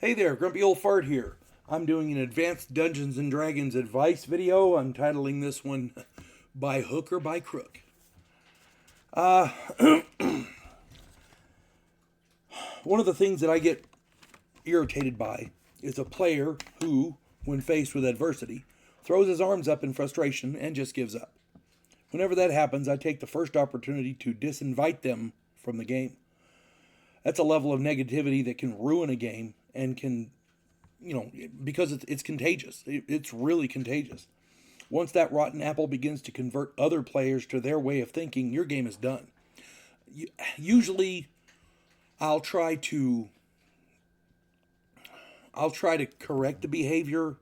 Hey there, Grumpy Old Fart here. I'm doing an advanced Dungeons & Dragons advice video. I'm titling this one By Hook or By Crook. One of the things that I get irritated by is a player who, when faced with adversity, throws his arms up in frustration and just gives up. Whenever that happens, I take the first opportunity to disinvite them from the game. That's a level of negativity that can ruin a game and can, because it's contagious. It's really contagious. Once that rotten apple begins to convert other players to their way of thinking, your game is done. Usually, I'll try to correct the behavior,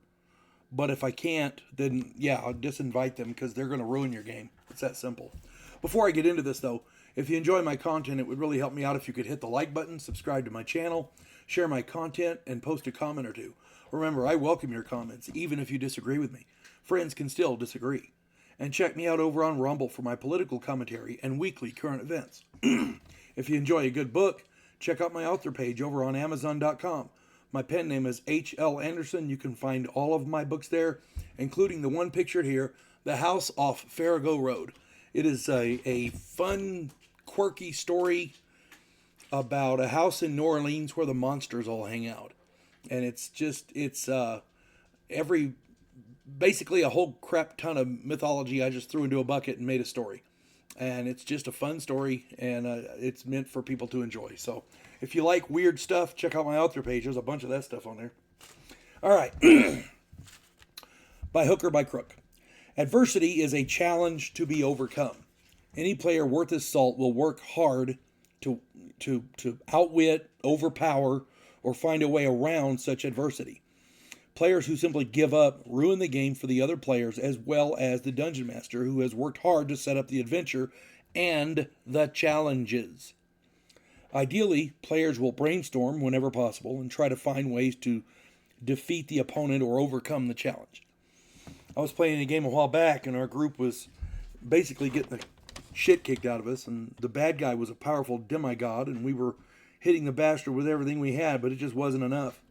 but if I can't, then I'll disinvite them because they're going to ruin your game. It's that simple. Before I get into this, though, if you enjoy my content, it would really help me out if you could hit the like button, subscribe to my channel, share my content, and post a comment or two. Remember, I welcome your comments, even if you disagree with me. Friends can still disagree. And check me out over on Rumble for my political commentary and weekly current events. If you enjoy a good book, check out my author page over on Amazon.com. My pen name is H.L. Anderson. You can find all of my books there, including the one pictured here, The House Off Farrago Road. It is a fun, quirky story about a house in New Orleans where the monsters all hang out. And it's basically a whole crap ton of mythology I just threw into a bucket and made a story. And it's just a fun story, and it's meant for people to enjoy. So if you like weird stuff, check out my author page. There's a bunch of that stuff on there. All right. By hook or by crook. Adversity is a challenge to be overcome. Any player worth his salt will work hard to outwit, overpower, or find a way around such adversity. Players who simply give up ruin the game for the other players, as well as the dungeon master who has worked hard to set up the adventure and the challenges. Ideally, players will brainstorm whenever possible and try to find ways to defeat the opponent or overcome the challenge. I was playing a game a while back, and our group was basically getting the shit kicked out of us, and the bad guy was a powerful demigod, and we were hitting the bastard with everything we had, but it just wasn't enough.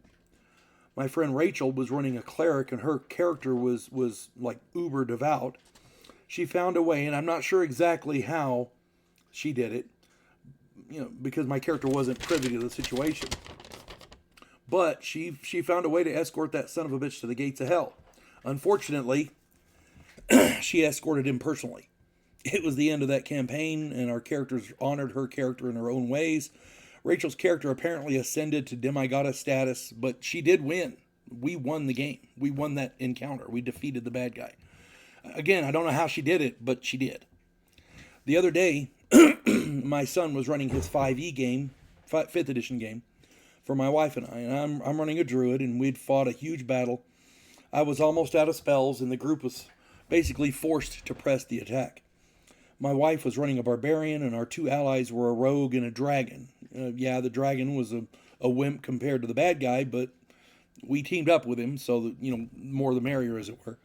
My friend Rachel was running a cleric, and her character was like uber devout. She found a way, and I'm not sure exactly how she did it, because my character wasn't privy to the situation. But she found a way to escort that son of a bitch to the gates of hell. Unfortunately, she escorted him personally. It was the end of that campaign, and our characters honored her character in her own ways. Rachel's character apparently ascended to demigod status, but she did win. We won the game. We won that encounter. We defeated the bad guy. Again, I don't know how she did it, but she did. The other day, my son was running his 5e game, 5th edition game, for my wife and I. And I'm running a druid, and we'd fought a huge battle. I was almost out of spells, and the group was basically forced to press the attack. My wife was running a barbarian, and our two allies were a rogue and a dragon. The dragon was a wimp compared to the bad guy, but we teamed up with him, so that, more the merrier, as it were.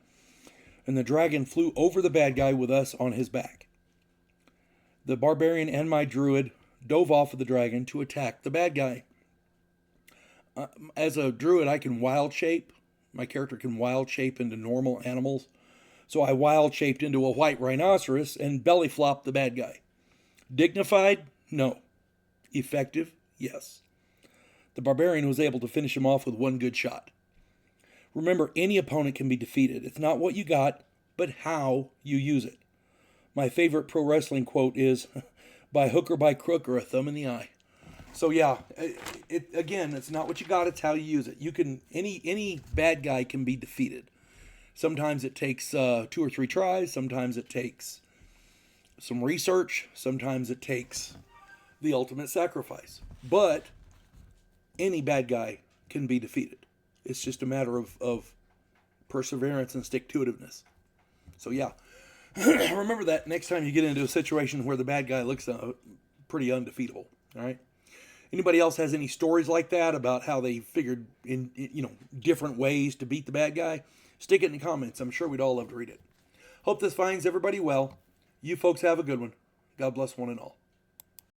And the dragon flew over the bad guy with us on his back. The barbarian and my druid dove off of the dragon to attack the bad guy. As a druid, I can wild shape. My character can wild shape into normal animals. So I wild shaped into a white rhinoceros and belly flopped the bad guy. Dignified? No. Effective? Yes. The barbarian was able to finish him off with one good shot. Remember, any opponent can be defeated. It's not what you got, but how you use it. My favorite pro wrestling quote is, by hook or by crook or a thumb in the eye. So it's not what you got, it's how you use it. Any bad guy can be defeated. Sometimes it takes 2 or 3 tries. Sometimes it takes some research. Sometimes it takes the ultimate sacrifice. But any bad guy can be defeated. It's just a matter of perseverance and stick-to-itiveness. So remember that next time you get into a situation where the bad guy looks pretty undefeatable. All right. Anybody else has any stories like that about how they figured in different ways to beat the bad guy? Stick it in the comments. I'm sure we'd all love to read it. Hope this finds everybody well. You folks have a good one. God bless one and all.